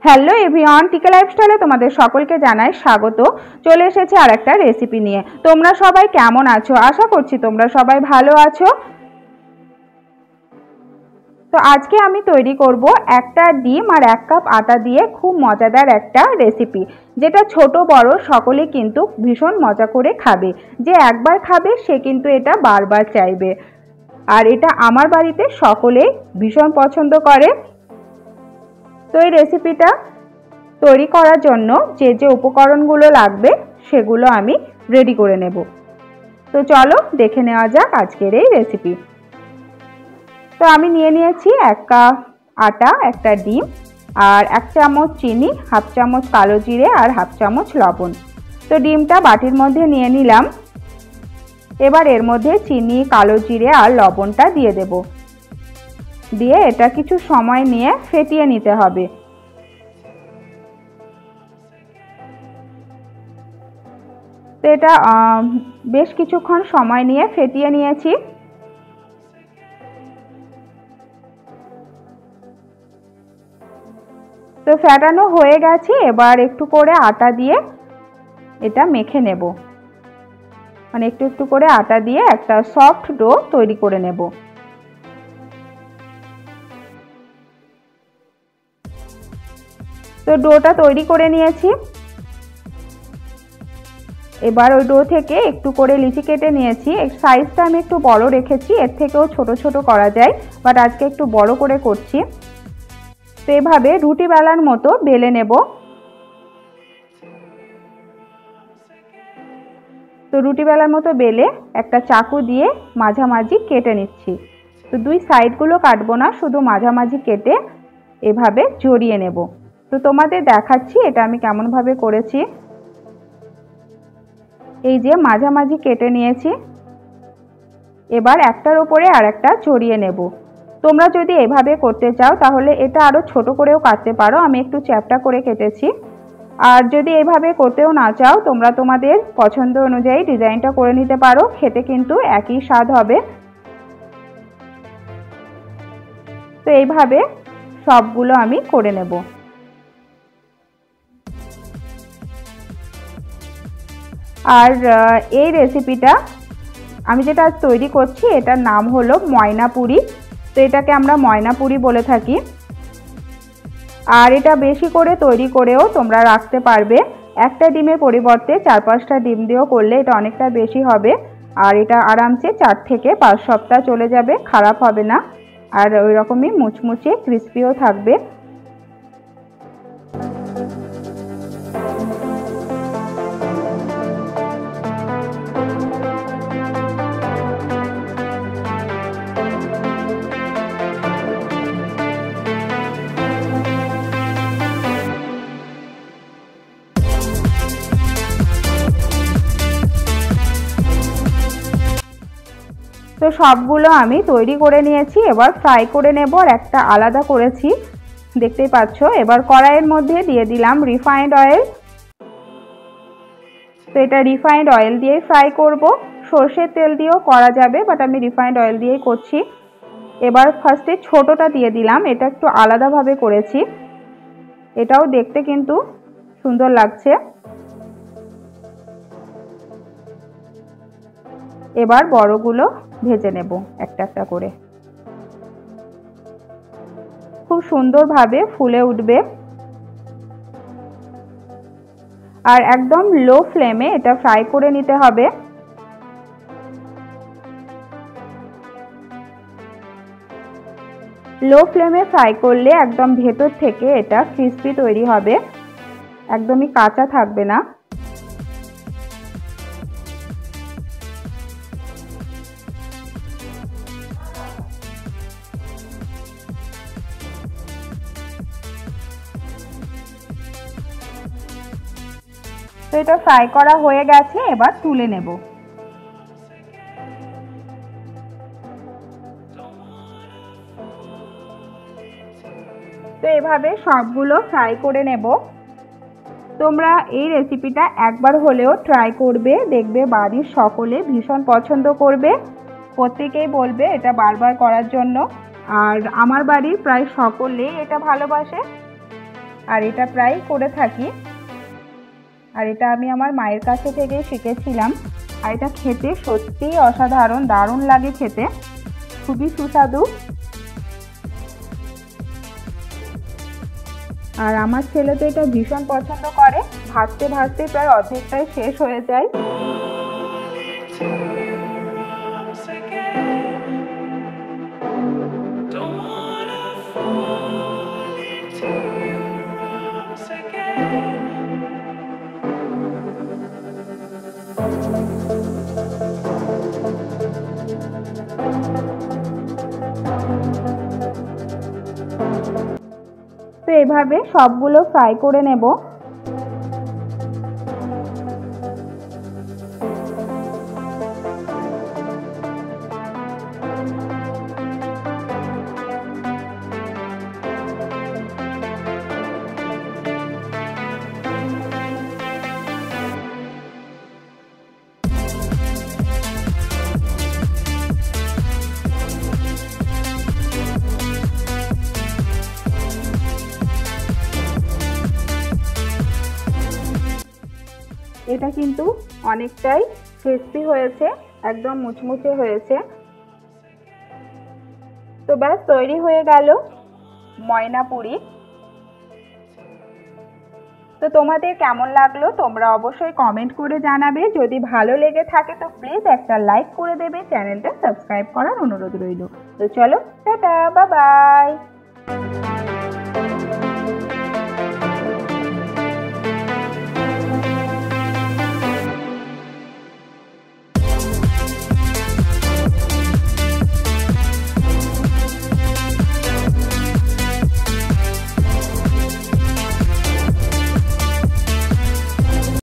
Hello everyone, টিকা লাইফস্টাইলে তোমাদের সকলকে জানাই স্বাগত। চলে এসেছে আর একটা রেসিপি নিয়ে। তোমরা সবাই কেমন আছো? আশা করছি তোমরা সবাই ভালো আছো। তো আজকে আমি তৈরি করব একটা ডিম আর 1 কাপ আটা দিয়ে খুব মজাদার একটা রেসিপি, যেটা ছোট বড় সকলেই কিন্তু ভীষণ মজা করে খাবে। যে একবার খাবে সে কিন্তু এটা বারবার চাইবে। আর এটা আমার বাড়িতে সকলেই ভীষণ পছন্দ করে। তো এই রেসিপিটা তৈরি করার জন্য যে যে উপকরণগুলো লাগবে সেগুলো আমি রেডি করে নেব। তো চলো দেখে নেওয়া যাক আজকের এই রেসিপি। তো আমি নিয়ে নিয়েছি 1 কাপ আটা, একটা ডিম আর 1 চামচ চিনি, 1/2 চামচ কালো জিরে আর 1/2 চামচ লবণ। তো ডিমটা বাটির মধ্যে নিয়ে নিলাম। এবার এর মধ্যে চিনি, কালো জিরে আর লবণটা দিয়ে দেব। দিয়ে এটা কিছু সময় নিয়ে ফেটিয়ে নিতে হবে। তো এটা বেশ কিছুক্ষণ সময় নিয়ে ফেটিয়ে নিয়েছি। তো ফেটানো হয়ে গেছে। এবার একটু করে আটা দিয়ে এটা মেখে নেব, মানে একটু একটু করে আটা দিয়ে একটা সফট ডো তৈরি করে নেব। তো ডোটা তৈরি করে নিয়েছি। এবার ওই ডো থেকে একটু করে লিচি কেটে নিয়েছি। সাইজটা আমি একটু বড় রেখেছি, এর থেকেও ছোট ছোট করা যায়, বাট আজকে একটু বড় করে করছি। তো এভাবে রুটি বেলার মতো বেলে নেব। তো রুটি বেলার মতো বেলে একটা চাকু দিয়ে মাঝামাঝি কেটে নিচ্ছি। তো দুই সাইডগুলো কাটবো না, শুধু মাঝামাঝি কেটে এভাবে জড়িয়ে নেব। তো তোমাদের দেখাচ্ছি এটা আমি কেমনভাবে করেছি। এই যে মাঝামাঝি কেটে নিয়েছি। এবার একটার উপরে আরেকটা জড়িয়ে নেব। তোমরা যদি এভাবে করতে চাও তাহলে এটা আরও ছোট করেও কাটতে পারো, আমি একটু চ্যাপ্টা করে কেটেছি। আর যদি এইভাবে করতেও না চাও তোমরা তোমাদের পছন্দ অনুযায়ী ডিজাইনটা করে নিতে পারো, খেতে কিন্তু একই স্বাদ হবে। তো এইভাবে সবগুলো আমি করে নেব। আর এই রেসিপিটা আমি যেটা তৈরি করছি এটার নাম হলো ময়নাপুরি। তো এটাকে আমরা ময়নাপুরি বলে থাকি। আর এটা বেশি করে তৈরি করেও তোমরা রাখতে পারবে। একটা ডিমের পরিবর্তে 4-5টা ডিম দিয়েও করলে এটা অনেকটা বেশি হবে। আর এটা আরামসে 4 থেকে 5 সপ্তাহ চলে যাবে, খারাপ হবে না। আর ওই রকমই মুচমুচে ক্রিস্পিও থাকবে। তো সবগুলো আমি তৈরি করে নিয়েছি। এবার ফ্রাই করে নেব। আর একটা আলাদা করেছি, দেখতেই পাচ্ছ। এবার কড়াইয়ের মধ্যে দিয়ে দিলাম রিফাইন্ড অয়েল। তো এটা রিফাইন্ড অয়েল দিয়েই ফ্রাই করব। সরষের তেল দিয়েও করা যাবে, বাট আমি রিফাইন্ড অয়েল দিয়েই করছি। এবার ফার্স্টে ছোটটা দিয়ে দিলাম, এটা একটু আলাদাভাবে করেছি, এটাও দেখতে কিন্তু সুন্দর লাগছে। এবার বড়গুলো ভেজে নেব একটা একটা করে, খুব সুন্দরভাবে ফুলে উঠবে। আর একদম লো ফ্লেমে এটা ফ্রাই করে নিতে হবে। লো ফ্লেমে ফ্রাই করলে একদম ভেতর থেকে এটা ক্রিস্পি তৈরি হবে, একদমই কাঁচা থাকবে না। তো এটা ফ্রাই করা হয়ে গেছে, এবার তুলে নেব। তো এভাবে সবগুলো ফ্রাই করে নেব। তোমরা এই রেসিপিটা একবার হলেও ট্রাই করবে, দেখবে বাড়ির সকলে ভীষণ পছন্দ করবে, প্রত্যেকেই বলবে এটা বারবার করার জন্য। আর আমার বাড়ির প্রায় সকলেই এটা ভালোবাসে। আর এটা প্রায় করে থাকি। আর এটা আমি আমার মায়ের কাছে থেকে শিখেছিলাম। আর এটা খেতে সত্যিই অসাধারণ, দারুণ লাগে খেতে, খুবই সুস্বাদু। আর আমার ছেলে তো এটা ভীষণ পছন্দ করে। ভাজতে ভাজতে প্রায় অর্ধেকটাই শেষ হয়ে যায়। তো এভাবে সবগুলো ফ্রাই করে নেব। এটা কিন্তু অনেকটাই ক্রিস্পি হয়েছে, একদম মুচমুচে হয়েছে। তো ব্যাস তৈরি হয়ে গেল ময়না পুরি। তো তোমাদের কেমন লাগলো তোমরা অবশ্যই কমেন্ট করে জানাবে। যদি ভালো লেগে থাকে তো প্লিজ একটা লাইক করে দেবে, চ্যানেলটা সাবস্ক্রাইব করার অনুরোধ রইল। তো চলো, টাটা, বাই বাই।